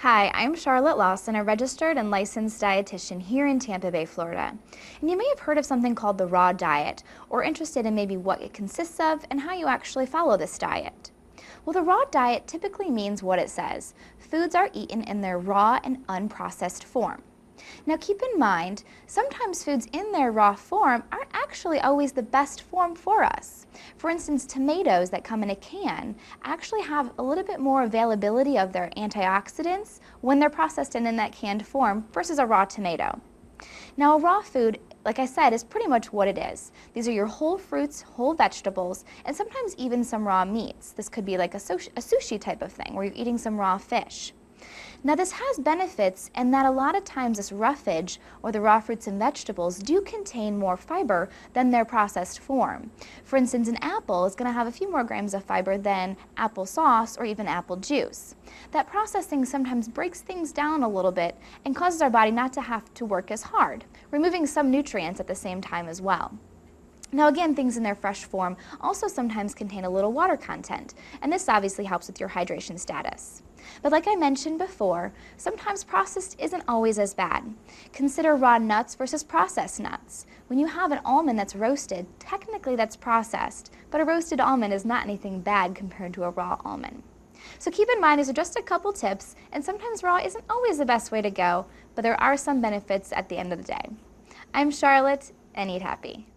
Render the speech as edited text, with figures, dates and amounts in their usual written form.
Hi, I'm Charlotte Lawson, a registered and licensed dietitian here in Tampa Bay, Florida. And you may have heard of something called the raw diet, or interested in maybe what it consists of and how you actually follow this diet. Well, the raw diet typically means what it says. Foods are eaten in their raw and unprocessed form. Now keep in mind, sometimes foods in their raw form aren't actually always the best form for us. For instance, tomatoes that come in a can actually have a little bit more availability of their antioxidants when they're processed and in that canned form versus a raw tomato. Now a raw food, like I said, is pretty much what it is. These are your whole fruits, whole vegetables, and sometimes even some raw meats. This could be like a sushi type of thing where you're eating some raw fish. Now this has benefits in that a lot of times this roughage, or the raw fruits and vegetables, do contain more fiber than their processed form. For instance, an apple is going to have a few more grams of fiber than applesauce or even apple juice. That processing sometimes breaks things down a little bit and causes our body not to have to work as hard, removing some nutrients at the same time as well. Now again, things in their fresh form also sometimes contain a little water content, and this obviously helps with your hydration status. But like I mentioned before, sometimes processed isn't always as bad. Consider raw nuts versus processed nuts. When you have an almond that's roasted, technically that's processed, but a roasted almond is not anything bad compared to a raw almond. So keep in mind these are just a couple tips, and sometimes raw isn't always the best way to go, but there are some benefits at the end of the day. I'm Charlotte, and eat happy.